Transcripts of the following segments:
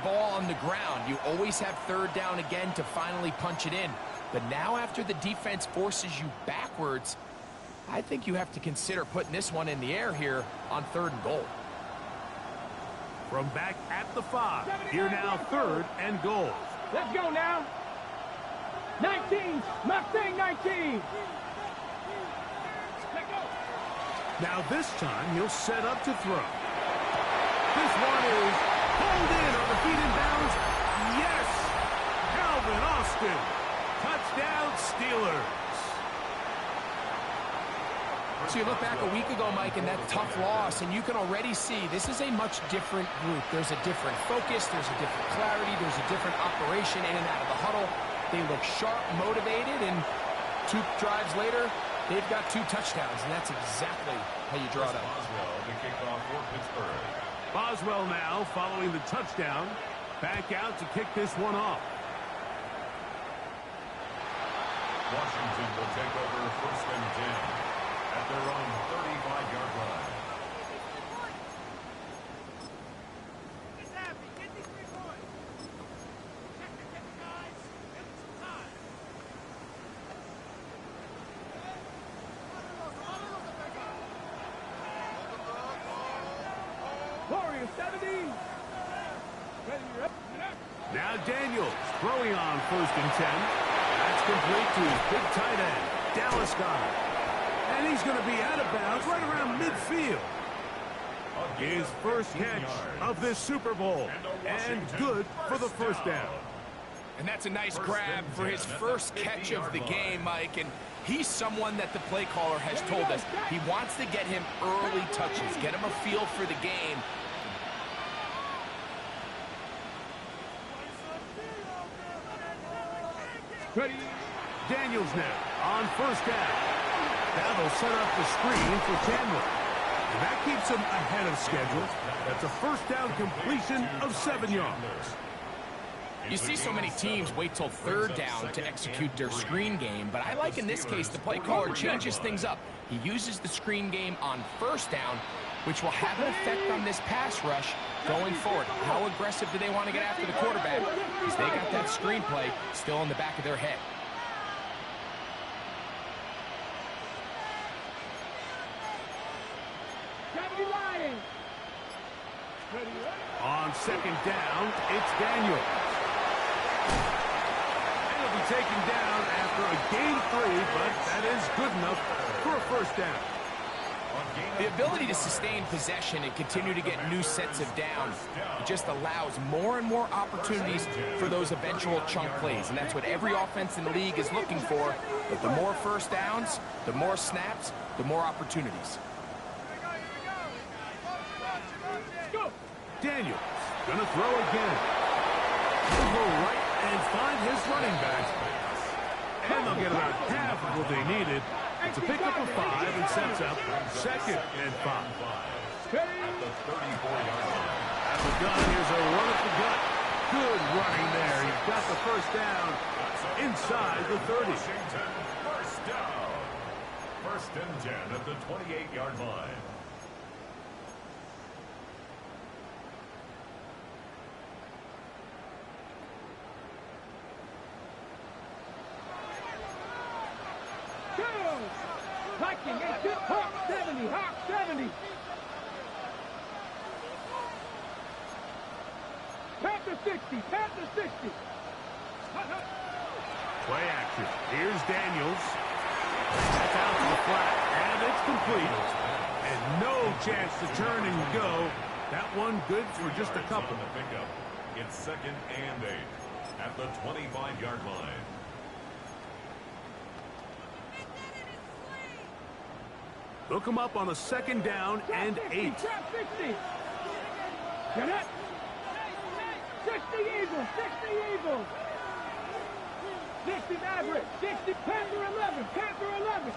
ball on the ground. You always have third down again to finally punch it in. But now after the defense forces you backwards, I think you have to consider putting this one in the air here on 3rd and goal. From back at the 5, here now 3rd and goal. Let's go now. 19, Mustang 19. Now this time he'll set up to throw. This one is pulled in on the feet and bounds. Yes! Calvin Austin. Touchdown Steelers. So you look back a week ago, Mike, and that tough loss, and you can already see this is a much different group. There's a different focus, there's a different clarity, there's a different operation in and out of the huddle. They look sharp, motivated, and 2 drives later, they've got 2 touchdowns, and that's exactly how you draw it up. Boswell, the kickoff for Pittsburgh. Boswell now following the touchdown. Back out to kick this one off. Washington will take over 1st and 10 at their own 35-yard line. Warriors 70. Now Daniels throwing on 1st and 10. That's complete to his big tight end, Dallas Goedert. And he's going to be out of bounds right around midfield. His first catch of this Super Bowl. And good for the 1st down. And that's a nice grab for his first catch of the game, Mike. And he's someone that the play caller has told us he wants to get him early touches, get him a feel for the game. Ready. Daniels now on 1st down. That'll set up the screen for Chandler. And that keeps him ahead of schedule. That's a 1st down completion of 7 yards. You see so many teams wait till 3rd down to execute their screen game, but I like in this case the play caller changes things up. He uses the screen game on 1st down, which will have an effect on this pass rush going forward. How aggressive do they want to get after the quarterback? Because they got that screen play still in the back of their head. On 2nd down, it's Daniels. And he'll be taken down after a gain 3, but that is good enough for a 1st down. The ability to sustain possession and continue to get new sets of downs, it just allows more and more opportunities for those eventual chunk plays. And that's what every offense in the league is looking for. But the more 1st downs, the more snaps, the more opportunities. Daniels gonna throw again. He'll go right and find his running back. And they'll get about half of what they needed. It's a pickup of 5 and sets up 2nd and 5. At the 34-yard line. At the gun, here's a run at the gut. Good running there. He's got the 1st down inside the 30. Washington, 1st down. 1st and 10 at the 28-yard line. Viking, Hawk 70, Hawk 70. Panther 60, Panther 60. Play action. Here's Daniels. That's out to the flat, and it's complete. And no chance to turn and go. That one good for just a couple. Pickup. It's 2nd and 8 at the 25-yard line. Look him up on a 2nd down and 8. Trap 60. Get it. 60 Eagles, 60 Eagles. 60 Maverick, 60 Panther 11, Panther 11.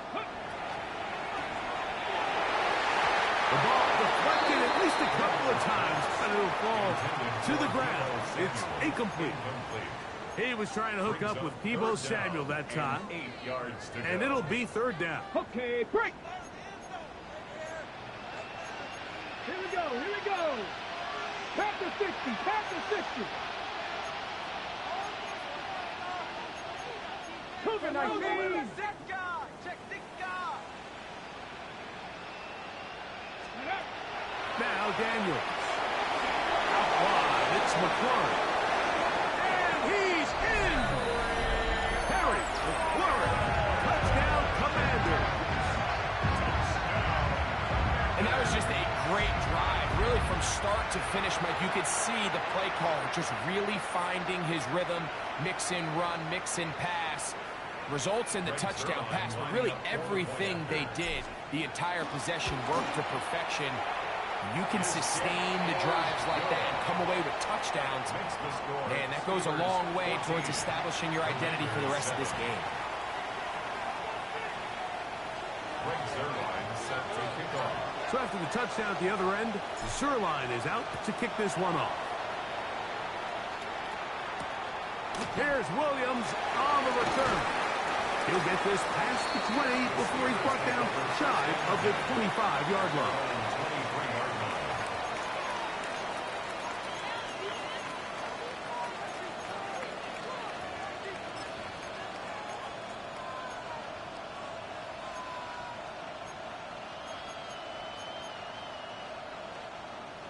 The ball deflected at least a couple of times, but it'll fall to the ground. It's incomplete. He was trying to hook up with Deebo Samuel that time. 8 yards to And go. it'll be 3rd down. Okay, break. Here we go, here we go. Pass to 60. Pass to 60. Cougar 19. Now Daniels. Out wide, it's McLaurin. And he's in! Perry, McLaurin. Touchdown, Commanders. And that was just a great drive. Really from start to finish, Mike, you could see the play caller just really finding his rhythm. Mix in run, mix in pass. Results in the touchdown pass, but really everything they did, the entire possession worked to perfection. You can sustain the drives like that and come away with touchdowns. Man, that goes a long way towards establishing your identity for the rest of this game. So after the touchdown at the other end, Zerline is out to kick this one off. Here's Williams on the return. He'll get this past the 20 before he's brought down shy of the 25-yard line.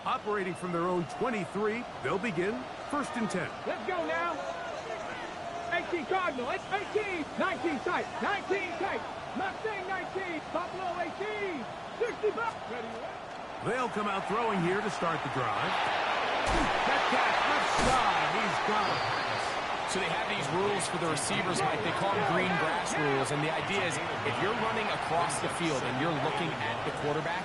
Operating from their own 23, they'll begin 1st and 10. Let's go now. 18 Cardinal. 18. 19 tight. 19 tight. Mustang 19. Buffalo 18. 65. Ready? They'll come out throwing here to start the drive. That catch left side. He's got it. So they have these rules for the receivers, Mike. They call them green grass rules. And the idea is if you're running across the field and you're looking at the quarterback,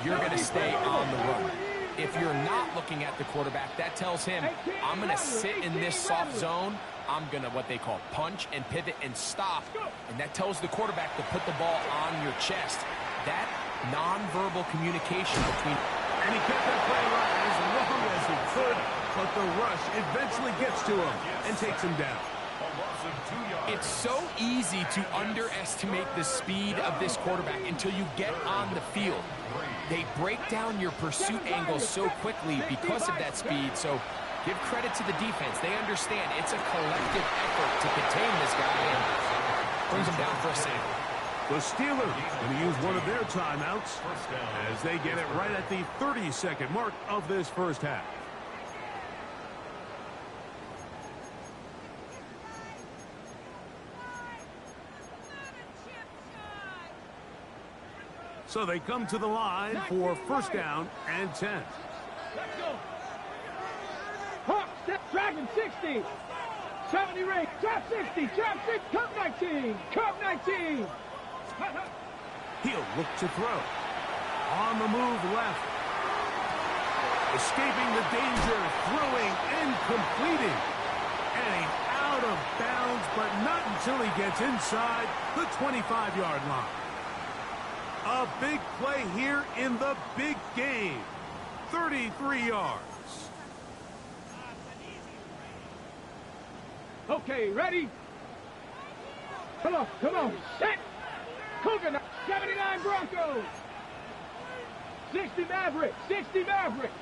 you're going to stay on the run. If you're not looking at the quarterback, that tells him, I'm going to sit in this soft zone. I'm going to what they call punch and pivot and stop. And that tells the quarterback to put the ball on your chest. That nonverbal communication between... And he kept that play right as long as he could, but the rush eventually gets to him and takes him down. It's so easy to underestimate the speed of this quarterback until you get on the field. They break down your pursuit angles so quickly because of that speed. So give credit to the defense. They understand it's a collective effort to contain this guy and brings him down for a sack. The Steelers going to use one of their timeouts as they get it right at the 30-second mark of this first half. So they come to the line for 1st down and 10. Let's go. Hawk, step, dragon, 60. 70 ring, trap 60, trap 6, cup 19, cup 19. He'll look to throw. On the move left. Escaping the danger, throwing and completing. And he's out of bounds, but not until he gets inside the 25-yard line. A big play here in the big game. 33 yards. Okay, ready? Come on, set. Cougar, 79 Broncos. 60 Maverick, 60 Maverick.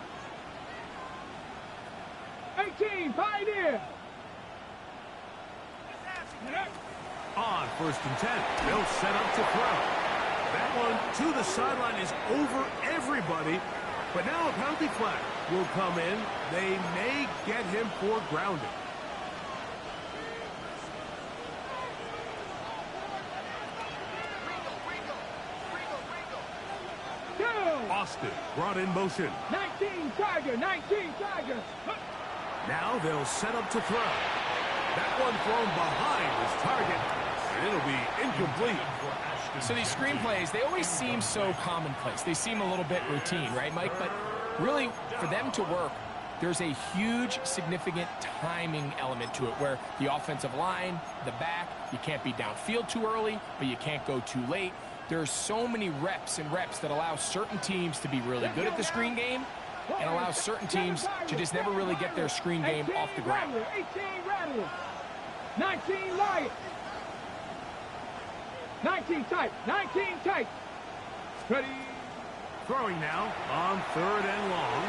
18 Pioneer. On 1st and 10, they'll set up to throw. That one to the sideline is over everybody. But now a penalty flag will come in. They may get him for grounding. Austin brought in motion. 19 Tiger, 19 Tiger. Now they'll set up to throw. That one thrown behind his target, and it'll be incomplete. So these screen plays, they always seem so commonplace. They seem a little bit routine, right, Mike? But really, for them to work, there's a huge, significant timing element to it where the offensive line, the back, you can't be downfield too early, but you can't go too late. There's so many reps and reps that allow certain teams to be really good at the screen game and allow certain teams to just never really get their screen game off the ground. 18 Rattler, 19 Lion, 19 tight, 19 tight. Ready. Throwing now on 3rd and long.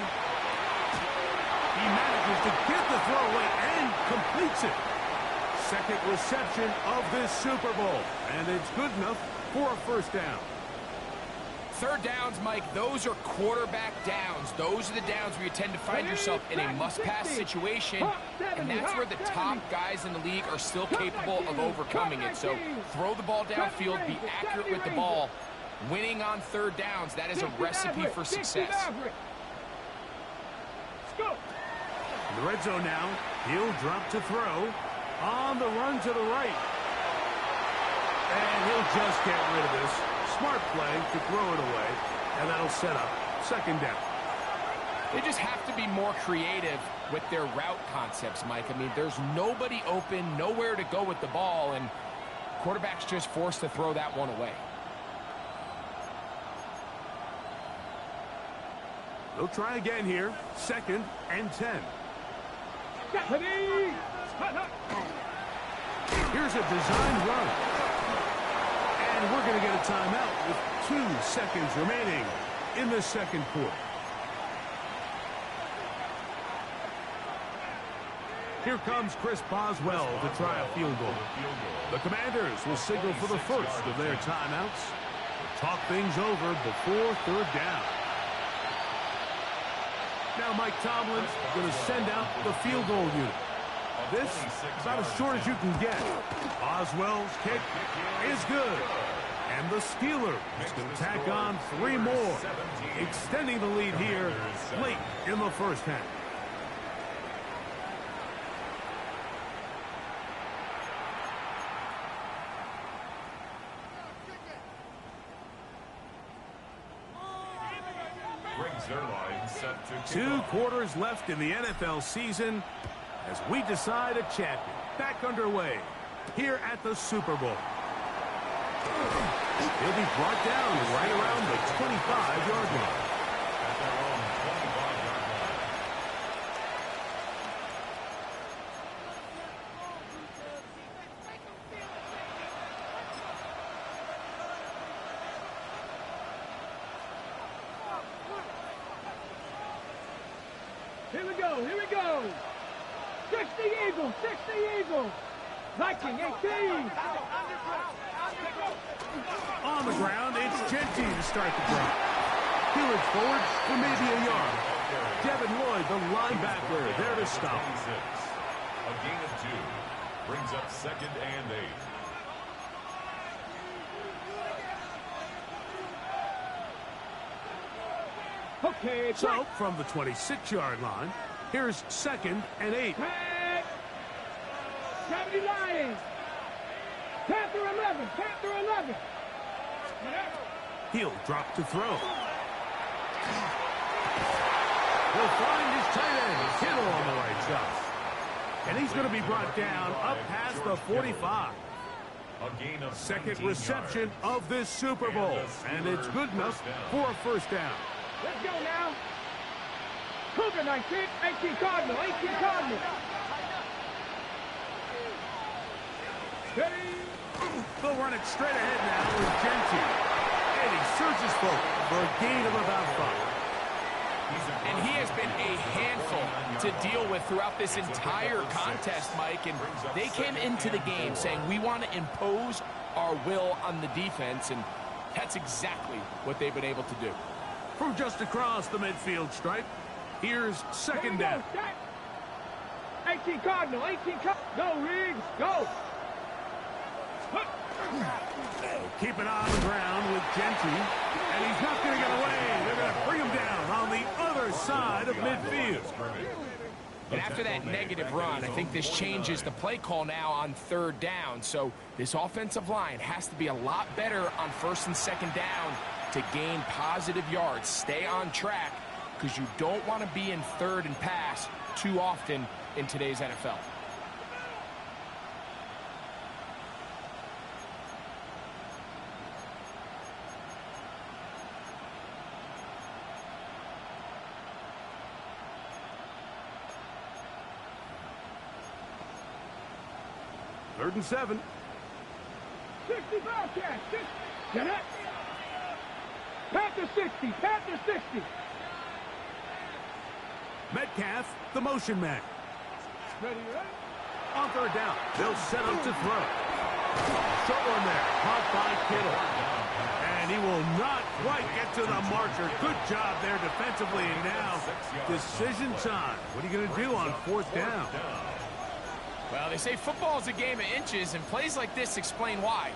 He manages to get the throwaway and completes it. Second reception of this Super Bowl, and it's good enough for a first down. Third downs, Mike, those are quarterback downs. Those are the downs where you tend to find yourself in a must-pass situation, and that's where the top guys in the league are still capable of overcoming it. So throw the ball downfield, be accurate with the ball. Winning on third downs, that is a recipe for success. In the red zone now, he'll drop to throw. On the run to the right. And he'll just get rid of this. Smart play to throw it away. And that'll set up second down. They just have to be more creative with their route concepts, Mike. I mean, there's nobody open, nowhere to go with the ball, and quarterback's just forced to throw that one away. They'll try again here. 2nd and 10. Here's a design run. And we're going to get a timeout with 2 seconds remaining in the second quarter. Here comes Chris Boswell to try a field goal. The Commanders will signal for the first of their timeouts. We'll talk things over before third down. Now Mike Tomlin's going to send out the field goal unit. This is about as short as you can get. Boswell's kick is good. And the Steelers going to tack on 3 more, extending the lead here late in the first half. Set to 2 quarters left in the NFL season as we decide a champion. Back underway here at the Super Bowl. He'll be brought down right around the 25-yard line. At their own 25-yard line. Here we go, here we go. 60 Eagles, 60 Eagles. Viking 18. On the ground, it's Genty to start the drive. He'll look forward for maybe a yard. Devin Lloyd, the linebacker, there to stop. 26. A gain of 2. Brings up 2nd and 8. Okay, So, from the 26-yard line, here's 2nd and 8. 70 Lions. Panther 11, Panther 11. He'll drop to throw. He'll find his tight end, Kittle, on the right side. And he's going to be brought down up past the 45. A gain of 2nd 19 reception yards. of this Super Bowl. And it's good enough for a first down. Let's go now. Cougar 19, 18 Cardinal, 18 Cardinal. They'll run it straight ahead now with Genty. And he surges forward for a gain of about 5. And he has been a handful to deal with throughout this entire contest, Mike. And they came into the game saying, we want to impose our will on the defense. And that's exactly what they've been able to do. From just across the midfield stripe, here's 2nd down. 18 Cardinal, 18 Cardinal. Go, Riggs, go. Keep it on the ground with Genty. And he's not going to get away. They're going to bring him down on the other side of midfield. And after that negative run, I think this changes the play call now on third down. So this offensive line has to be a lot better on 1st and 2nd down to gain positive yards. Stay on track because you don't want to be in 3rd and pass too often in today's NFL. Third and 7. 60 Bobcats, 60. Get it. Panther 60, Panther 60. Metcalf, the motion man. Ready, ready. On third down, they'll set up to throw. Short one there, caught by Kittle. And he will not quite get to the marker. Good job there defensively. And now, decision time. What are you going to do on fourth down? Well, they say football is a game of inches, and plays like this explain why.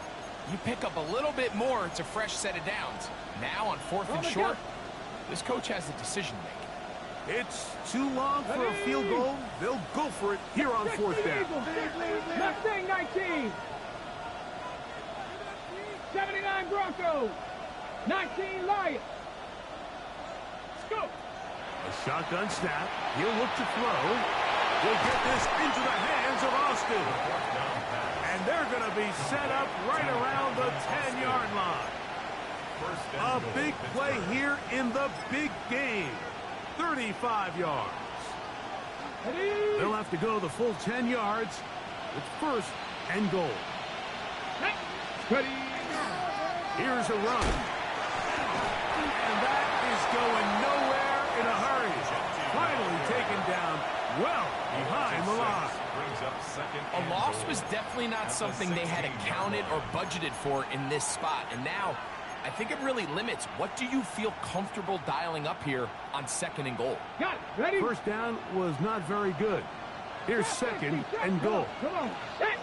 You pick up a little bit more, it's a fresh set of downs. Now on fourth and short, this coach has a decision to make. It's too long for a field goal. They'll go for it here on fourth down. Mustang 19. 79 Broncos. 19 Lions. Let's go. A shotgun snap. He'll look to throw. He'll get this into the hands of Austin. And they're going to be set up right around the 10-yard line. A big play here in the big game. 35 yards. They'll have to go the full 10 yards. It's first and goal. Ready. Here's a run. And that is going nowhere in a hurry. Finally taken down well behind the line. A loss was definitely not something they had accounted or budgeted for in this spot. And now, I think it really limits what do you feel comfortable dialing up here on second and goal. Got it. Ready. First down was not very good. Here's second and goal. Come on. Set.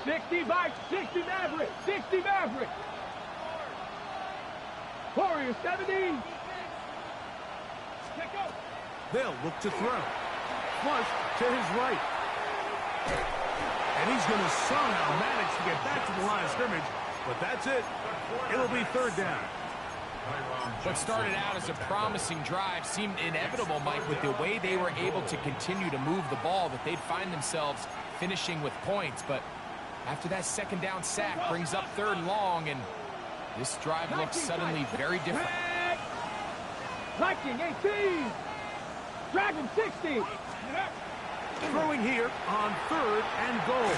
60 by 60 Maverick. 60 Maverick. Warriors 70. Check out. They'll look to throw. Flush to his right. And he's going to somehow manage to get back to the line of scrimmage. But that's it. It'll be third down. What started out as a promising drive seemed inevitable, Mike, with the way they were able to continue to move the ball, that they'd find themselves finishing with points. But after that second down sack brings up third and long, and this drive looks suddenly very different. Viking 18. Dragon 60. Throwing here on third and goal.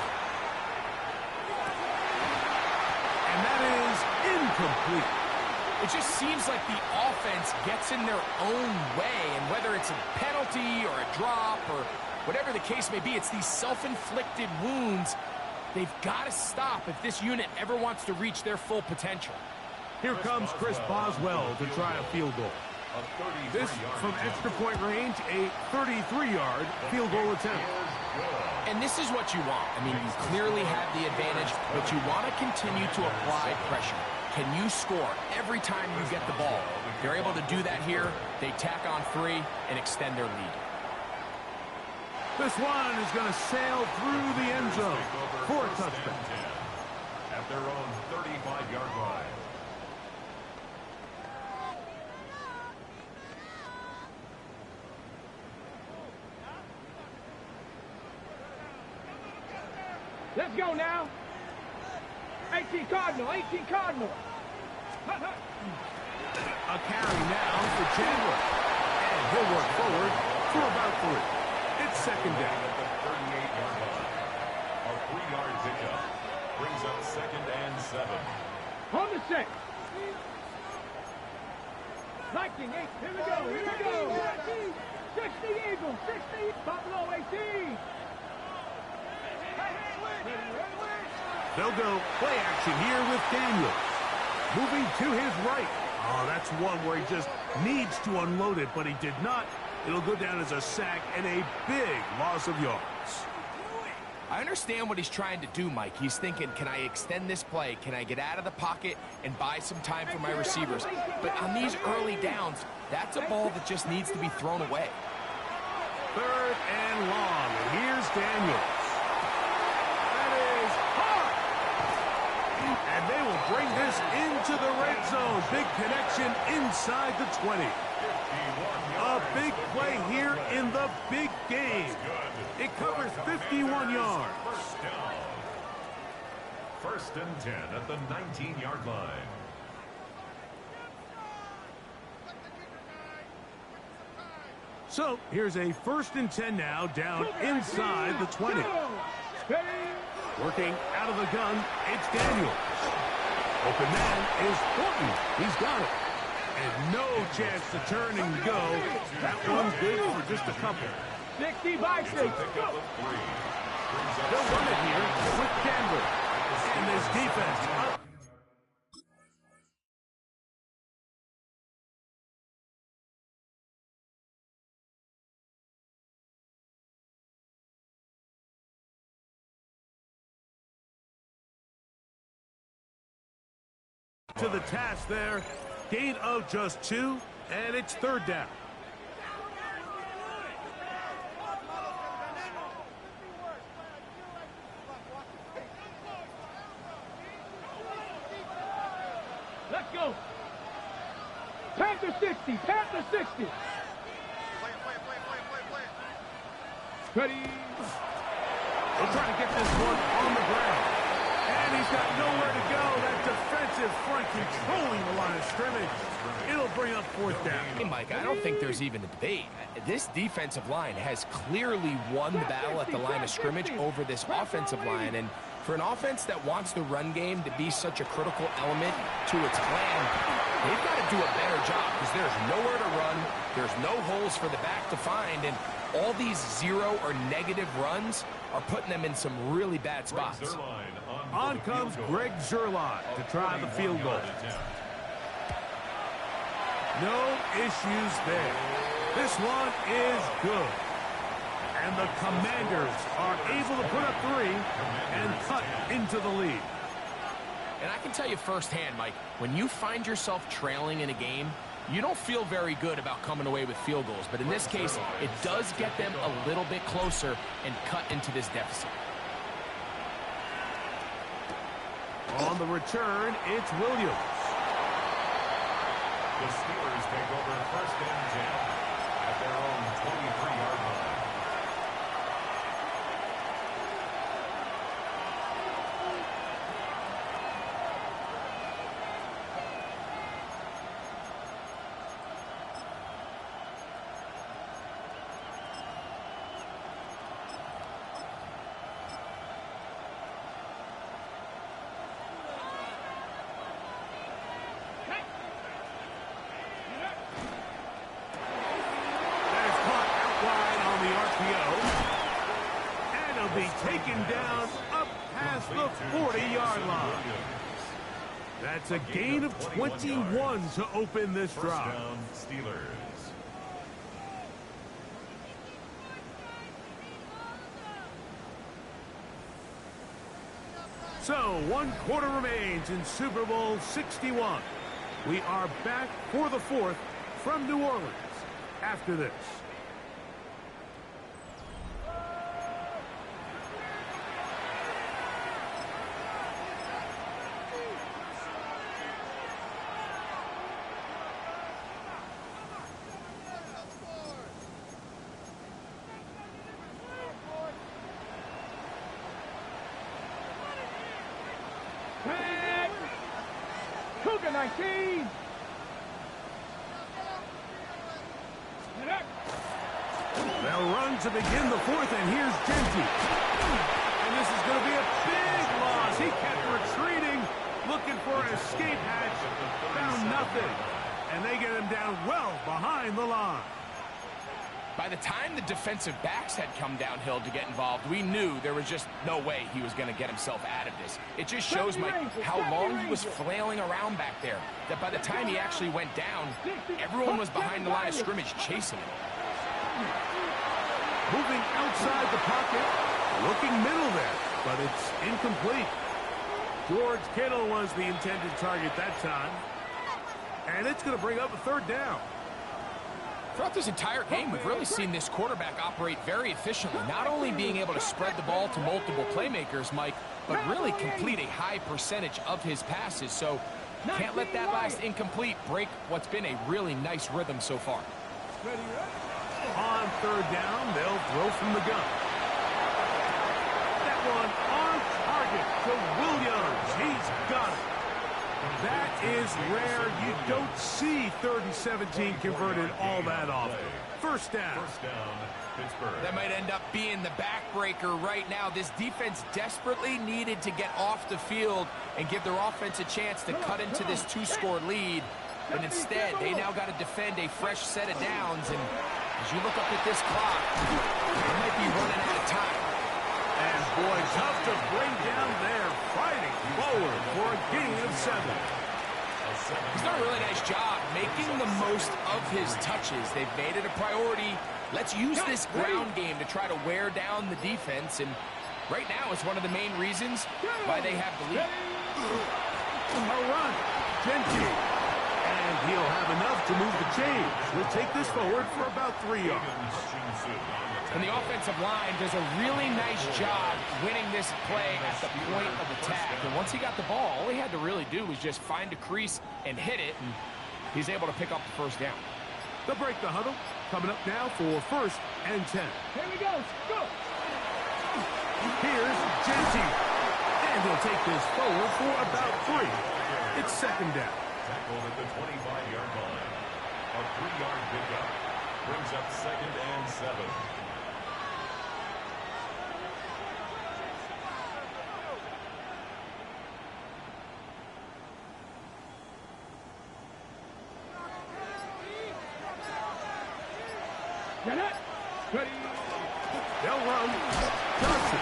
And that is incomplete. It just seems like the offense gets in their own way, and whether it's a penalty or a drop or whatever the case may be, it's these self-inflicted wounds. They've got to stop if this unit ever wants to reach their full potential. Here comes Chris Boswell to try a field goal. This from extra point range, a 33-yard field goal attempt. And this is what you want. I mean, you clearly have the advantage, but you want to continue to apply pressure. Can you score every time you get the ball? They're able to do that here. They tack on 3 and extend their lead. This one is going to sail through the end zone for a touchdown. At their own 35-yard line. Let's go now. 18 Cardinal. 18 Cardinal. A carry now for Chandler. And he'll work forward for about 3. It's second down. At the 38-yard line. A 3-yard pickup brings up second and 7. On the set. Viking 8. Here we go. Here we go. 60 Eagles. 60. Buffalo 18. They'll go play action here with Daniels. Moving to his right. Oh, that's one where he just needs to unload it, but he did not. It'll go down as a sack and a big loss of yards. I understand what he's trying to do, Mike. He's thinking, can I extend this play? Can I get out of the pocket and buy some time for my receivers? But on these early downs, that's a ball that just needs to be thrown away. Third and long, and here's Daniels. That is hard. And they will bring this into the red zone. Big connection inside the 20. A big play here in the big game. It covers 51 yards. First and 10 at the 19-yard line. So here's a first and 10 now down inside the 20. Working out of the gun, it's Daniels. Open man is Horton. He's got it. And no chance to turn and go. That one's good for just a couple. 60 by 6. They'll run it here with Denver. And this defense up. To the task there. Gain of just 2, and it's third down. Let's go. Panther 60. Panther 60. Ready. They'll try to get this one on the ground. And he's got nowhere to go. That defensive front controlling the line of scrimmage. It'll bring up fourth down. Hey, Mike, I don't think there's even a debate. This defensive line has clearly won the battle at the line of scrimmage over this offensive line. And for an offense that wants the run game to be such a critical element to its plan, they've got to do a better job because there's nowhere to run. There's no holes for the back to find. And all these 0 or negative runs are putting them in some really bad spots. On comes Greg Zuerlein to try the field goal. No issues there. This one is good. And the Commanders are able to put up 3 and cut into the lead. And I can tell you firsthand, Mike, when you find yourself trailing in a game, you don't feel very good about coming away with field goals. But in this case, it does get them a little bit closer and cut into this deficit. On the return, it's Williams. The Steelers take over first and 10 at their own 23-yard line. Be taken down up past the 40-yard line. That's a gain of 21 to open this drive. Down, Steelers. So 1 quarter remains in Super Bowl 61. We are back for the 4th from New Orleans after this. Cougar 19. They'll run to begin the 4th, and here's Genty. And this is going to be a big loss. He kept retreating, looking for an escape hatch. Found nothing. And they get him down well behind the line. By the time the defensive backs had come downhill to get involved, we knew there was just no way he was going to get himself out of this. It just shows, Mike, how long he was flailing around back there, that by the time he actually went down, everyone was behind the line of scrimmage chasing him. Moving outside the pocket, looking middle there, but it's incomplete. George Kittle was the intended target that time. And it's going to bring up a 3rd down. Throughout this entire game, we've really seen this quarterback operate very efficiently, not only being able to spread the ball to multiple playmakers, Mike, but really complete a high percentage of his passes. So can't let that last incomplete break what's been a really nice rhythm so far. On 3rd down, they'll throw from the gun. That one on target to Williams. He's got it. That is rare. You don't see 3rd and 17 converted all that often. First down. First down, Pittsburgh. That might end up being the backbreaker right now. This defense desperately needed to get off the field and give their offense a chance to cut into this 2-score lead. But instead, they now got to defend a fresh set of downs. And as you look up at this clock, they might be running out of time. And boy, tough to bring down there, fighting forward for a gain of 7. He's done a really nice job making the most of his touches. They've made it a priority. Let's use this ground game to try to wear down the defense. And right now, it's one of the main reasons why they have the lead. A run. Genty. And he'll have enough to move the chains. He'll take this forward for about 3 yards. And the offensive line does a really nice job winning this play at the point of attack. And once he got the ball, all he had to really do was just find a crease and hit it. And he's able to pick up the first down. They'll break the huddle. Coming up now for 1st and 10. Here we go. Go. Here's Genty. And he'll take this forward for about 3. It's 2nd down. Tackled at the 25-yard line. A 3-yard pickup brings up 2nd and 7. Get it. Ready. They'll run. Johnson.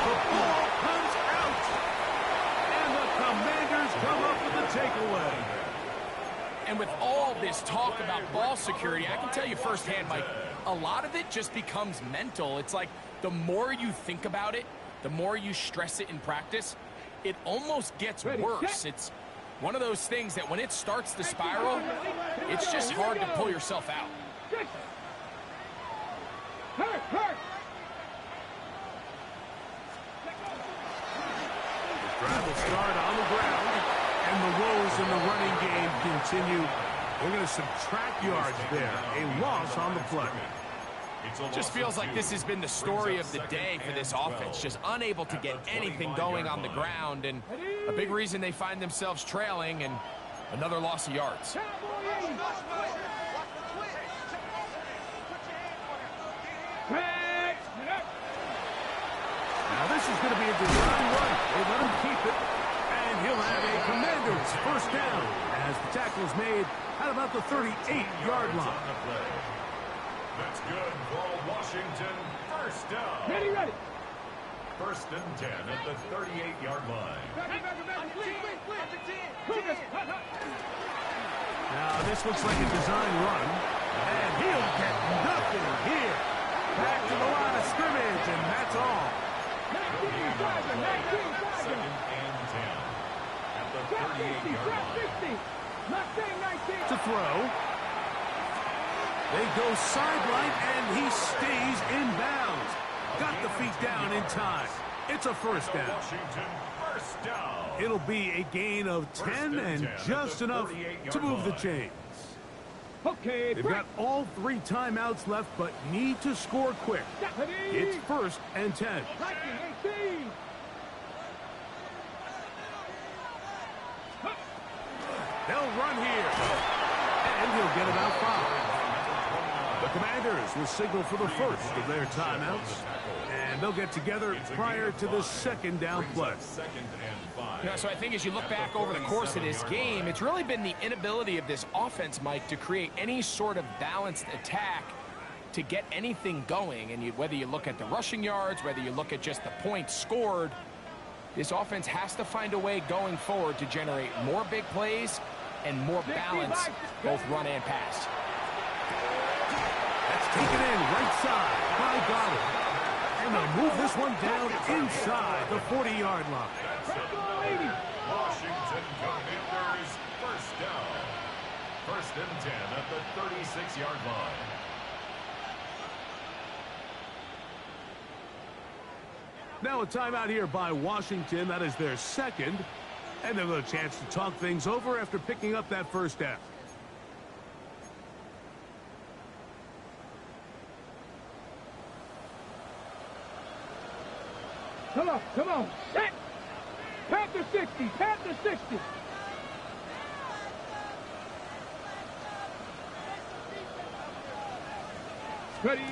The ball comes out. And the Commanders come up with a takeaway. And with all this talk about ball security, I can tell you firsthand, Mike, a lot of it just becomes mental. It's like the more you think about it, the more you stress it in practice, it almost gets worse. It's one of those things that when it starts to spiral, it's just hard to pull yourself out. Hurt. The drive will start on the ground, and the woes in the running game continue. We're going to subtract yards there. A loss on the play. Just feels like this has been the story of the day for this offense. Just unable to get anything going on the ground, and a big reason they find themselves trailing, and another loss of yards. Now this is going to be a design run. They let him keep it, and he'll have a Commanders 1st down as the tackle is made at about the 38-yard line. That's good for Washington. 1st down. Ready. 1st and 10 at the 38-yard line. Now this looks like a design run, and he'll get nothing here. Back to the line of scrimmage, and that's all. 2nd and 10 at the 38-yard line. To throw. They go sideline, and he stays in bounds. Got the feet down in time. It's a 1st down. Washington 1st down. It'll be a gain of 10 and just enough to move the chains. Okay, They've got all 3 timeouts left, but need to score quick. It's 1st and 10. 18. They'll run here. And he'll get about 5. The Commanders will signal for the first of their timeouts. And they'll get together prior to the 2nd down play. 2nd and 5. Yeah, so I think as you look back over the course of this game, it's really been the inability of this offense, Mike, to create any sort of balanced attack to get anything going. And whether you look at the rushing yards, whether you look at just the points scored, this offense has to find a way going forward to generate more big plays and more balance, both run and pass. That's taken in right side by Goddard. And they'll move this one down inside the 40-yard line. Washington Commanders 1st down. 1st and 10 at the 36-yard line. Now a timeout here by Washington. That is their 2nd. And they'll have a chance to talk things over after picking up that 1st down. Come on. Set. Panther 60. Ready.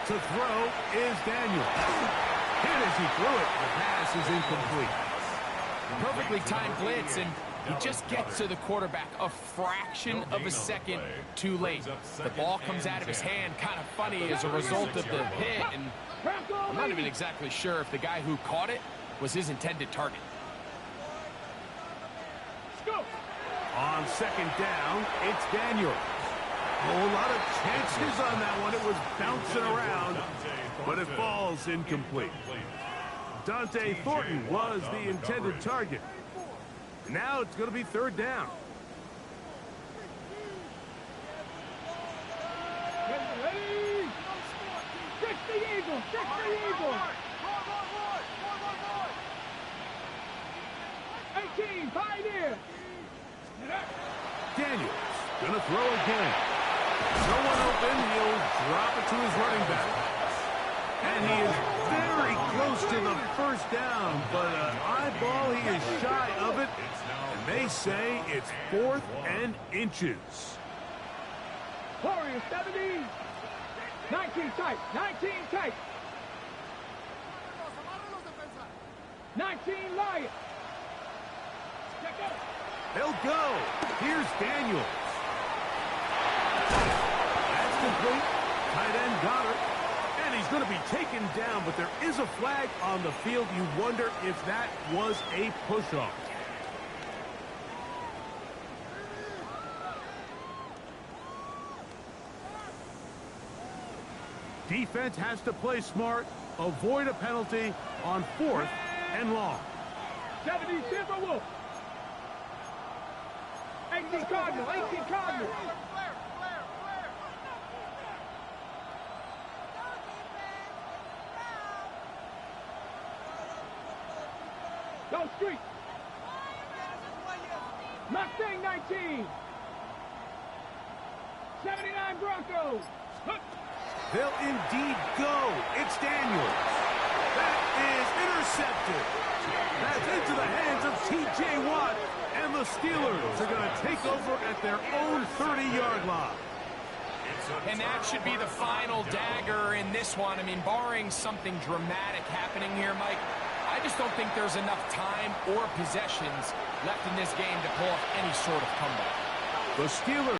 To throw is Daniel. Hit as he threw it. The pass is incomplete. Perfectly timed blitz, and He just gets to the quarterback a fraction of a second too late. The ball comes out of his hand kind of funny as a result of the hit, and I'm not even exactly sure if the guy who caught it was his intended target. On second down, it's Daniels. A whole lot of chances on that one. It was bouncing around, but it falls incomplete. Dante Thornton was the intended target. Now it's going to be third down. Ready? 60 Eagles, 60 Eagles. 18, Pioneer. Daniels gonna throw again. No one open. He'll drop it to his running back. And he is very close to the first down, but an eyeball, he is shy of it. And they say it's 4th and inches. Warriors 70. 19 tight, 19 tight. 19 Lions. Check out. They'll go. Here's Daniels. That's complete. Tight end Goddard. And he's going to be taken down, but there is a flag on the field. You wonder if that was a push-off. Defense has to play smart, avoid a penalty on 4th and long. 70 Timberwolves. 18 Cardinal, 18 Cardinal. Go street. Mustang 19. 79 Broncos. Hook. They'll indeed go. It's Daniels. That is intercepted. That's into the hands of T.J. Watt. And the Steelers are going to take over at their own 30-yard line. And that should be the final dagger in this one. I mean, barring something dramatic happening here, Mike, I just don't think there's enough time or possessions left in this game to pull off any sort of comeback. The Steelers